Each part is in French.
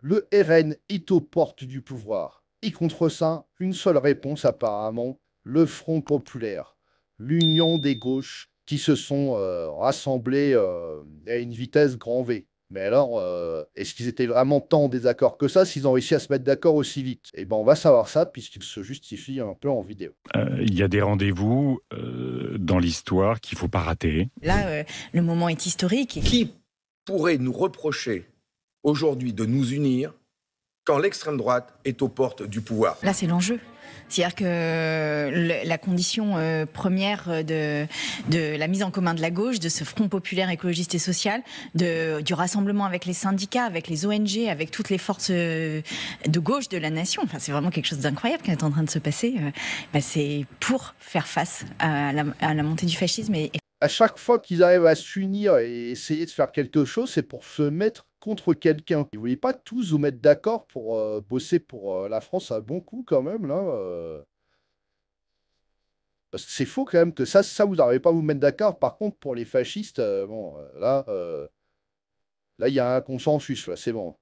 Le RN est aux portes du pouvoir. Et contre ça, une seule réponse apparemment, le Front populaire, l'union des gauches qui se sont rassemblées à une vitesse grand V. Mais alors, est-ce qu'ils étaient vraiment tant en désaccord que ça s'ils ont réussi à se mettre d'accord aussi vite? Eh ben, on va savoir ça puisqu'il se justifie un peu en vidéo. Il y a des rendez-vous dans l'histoire qu'il ne faut pas rater. Là, le moment est historique. Qui pourrait nous reprocher aujourd'hui de nous unir quand l'extrême droite est aux portes du pouvoir? Là, c'est l'enjeu. C'est-à-dire que la condition première de la mise en commun de la gauche, de ce front populaire écologiste et social, du rassemblement avec les syndicats, avec les ONG, avec toutes les forces de gauche de la nation, enfin, c'est vraiment quelque chose d'incroyable qui est en train de se passer. C'est pour faire face à la montée du fascisme. À chaque fois qu'ils arrivent à s'unir et essayer de faire quelque chose, c'est pour se mettre contre quelqu'un. Ils ne voulaient pas tous vous mettre d'accord pour bosser pour la France à bon coup quand même, là. Parce que c'est faux quand même que ça vous n'arrivez pas à vous mettre d'accord. Par contre, pour les fascistes, là, il y a un consensus, là, c'est bon.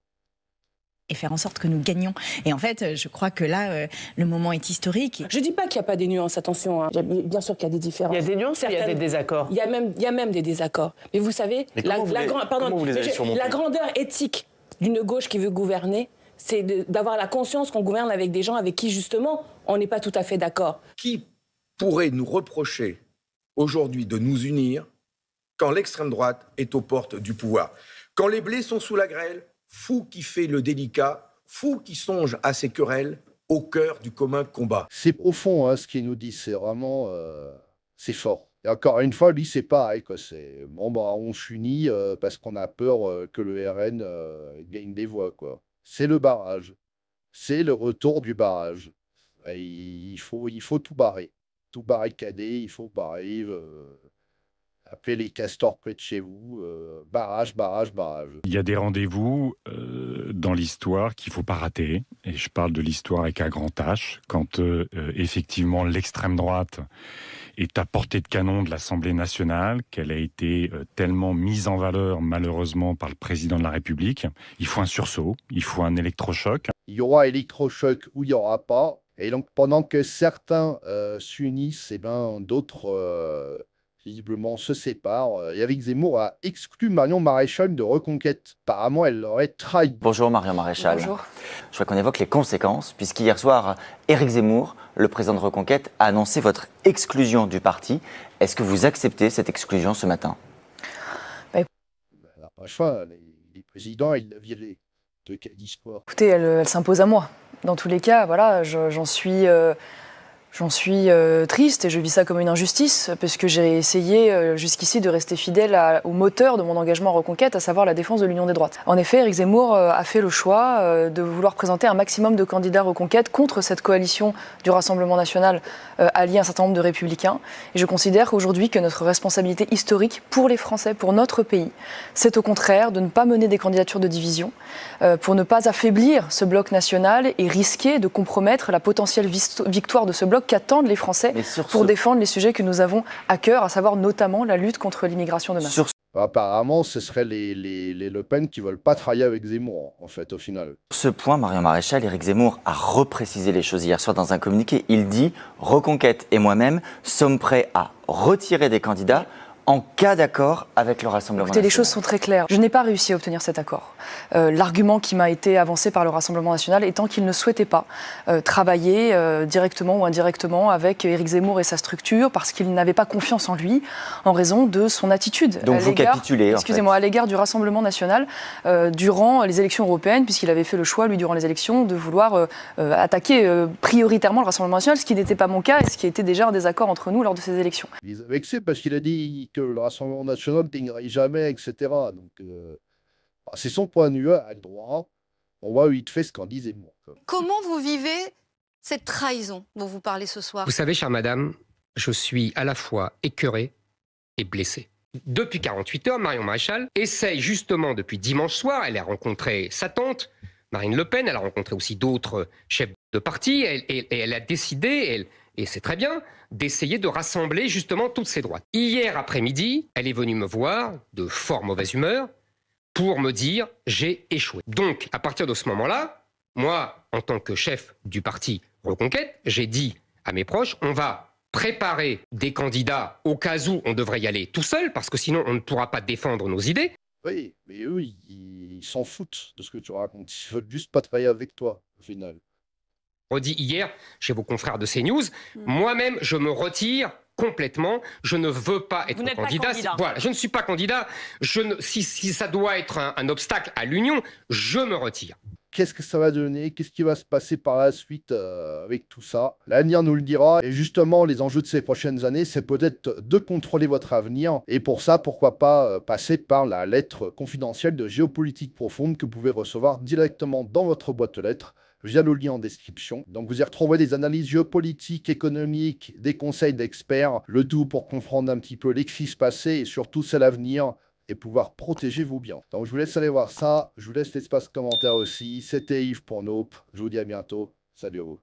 Et faire en sorte que nous gagnions. Et en fait, je crois que là, le moment est historique. Je ne dis pas qu'il n'y a pas des nuances, attention. Hein. Bien sûr qu'il y a des différences. Il y a des nuances, il y a des désaccords. Il y a même des désaccords. Mais vous savez, la grandeur éthique d'une gauche qui veut gouverner, c'est d'avoir la conscience qu'on gouverne avec des gens avec qui, justement, on n'est pas tout à fait d'accord. Qui pourrait nous reprocher aujourd'hui de nous unir quand l'extrême droite est aux portes du pouvoir? Quand les blés sont sous la grêle, fou qui fait le délicat, fou qui songe à ses querelles, au cœur du commun combat. C'est au fond ce qu'il nous dit, c'est vraiment... c'est fort. Et encore une fois, lui, c'est pareil, quoi. C'est, bon, bah, on s'unit parce qu'on a peur que le RN gagne des voix, quoi. C'est le barrage. C'est le retour du barrage. Et il faut tout barrer. Tout barricader, il faut barrer... Appelez les castors près de chez vous. Barrage, barrage, barrage. Il y a des rendez-vous dans l'histoire qu'il ne faut pas rater. Et je parle de l'histoire avec un grand H. Quand effectivement l'extrême droite est à portée de canon de l'Assemblée nationale, qu'elle a été tellement mise en valeur malheureusement par le président de la République, il faut un sursaut, il faut un électrochoc. Il y aura électrochoc ou il n'y aura pas. Et donc pendant que certains s'unissent, et ben, d'autres... visiblement se séparent. Éric Zemmour a exclu Marion Maréchal de Reconquête. Apparemment, elle l'aurait trahi. Bonjour Marion Maréchal. Bonjour. Je voudrais qu'on évoque les conséquences, puisqu'hier soir, Éric Zemmour, le président de Reconquête, a annoncé votre exclusion du parti. Est-ce que vous acceptez cette exclusion ce matin? Elle n'a pas le choix. Les présidents, ils la virent de quel histoire? Écoutez, elle s'impose à moi. Dans tous les cas, voilà, j'en suis triste et je vis ça comme une injustice parce que j'ai essayé jusqu'ici de rester fidèle au moteur de mon engagement en Reconquête, à savoir la défense de l'union des droites. En effet, Éric Zemmour a fait le choix de vouloir présenter un maximum de candidats Reconquête contre cette coalition du Rassemblement national alliée à un certain nombre de républicains. Et je considère aujourd'hui que notre responsabilité historique pour les Français, pour notre pays, c'est au contraire de ne pas mener des candidatures de division, pour ne pas affaiblir ce bloc national et risquer de compromettre la potentielle victoire de ce bloc qu'attendent les Français pour défendre les sujets que nous avons à cœur, à savoir notamment la lutte contre l'immigration de masse. Apparemment, ce seraient les Le Pen qui ne veulent pas travailler avec Zemmour, en fait, au final. Sur ce point, Marion Maréchal, Éric Zemmour a reprécisé les choses hier soir dans un communiqué. Il dit « Reconquête et moi-même sommes prêts à retirer des candidats en cas d'accord avec le Rassemblement national ». Les choses sont très claires. Je n'ai pas réussi à obtenir cet accord. L'argument qui m'a été avancé par le Rassemblement national étant qu'il ne souhaitait pas travailler directement ou indirectement avec Éric Zemmour et sa structure parce qu'il n'avait pas confiance en lui en raison de son attitude. Donc vous capitulez, excusez-moi, à l'égard du Rassemblement national durant les élections européennes, puisqu'il avait fait le choix, lui, durant les élections, de vouloir attaquer prioritairement le Rassemblement national, ce qui n'était pas mon cas et ce qui était déjà un désaccord entre nous lors de ces élections. Il les a vexés parce qu'il a dit que le Rassemblement national ne gagnerait jamais, etc. Donc, c'est son point de vue, à le droit. On voit où il te fait ce qu'en dit Zemmour. Comment vous vivez cette trahison dont vous parlez ce soir? Vous savez, chère madame, je suis à la fois écœuré et blessé. Depuis 48 heures, Marion Maréchal essaye justement depuis dimanche soir, elle a rencontré sa tante, Marine Le Pen, elle a rencontré aussi d'autres chefs de parti, et elle a décidé, et c'est très bien, d'essayer de rassembler justement toutes ces droites. Hier après-midi, elle est venue me voir de fort mauvaise humeur pour me dire j'ai échoué. Donc, à partir de ce moment-là, moi, en tant que chef du parti Reconquête, j'ai dit à mes proches, on va préparer des candidats au cas où on devrait y aller tout seul, parce que sinon on ne pourra pas défendre nos idées. Oui, mais eux, ils s'en foutent de ce que tu racontes. Ils veulent juste pas travailler avec toi, au final. Redit hier chez vos confrères de CNews, moi-même, je me retire complètement. Je ne veux pas être candidat. Voilà, je ne suis pas candidat. Si ça doit être un obstacle à l'union, je me retire. Qu'est-ce que ça va donner? Qu'est-ce qui va se passer par la suite avec tout ça? L'avenir nous le dira. Et justement, les enjeux de ces prochaines années, c'est peut-être de contrôler votre avenir. Et pour ça, pourquoi pas passer par la lettre confidentielle de Géopolitique Profonde que vous pouvez recevoir directement dans votre boîte aux lettres via le lien en description. Donc vous y retrouverez des analyses géopolitiques, économiques, des conseils d'experts, le tout pour comprendre un petit peu les crises passées et surtout c'est l'avenir et pouvoir protéger vos biens. Donc je vous laisse aller voir ça, je vous laisse l'espace commentaire aussi. C'était Yves pour Nope, je vous dis à bientôt, salut à vous.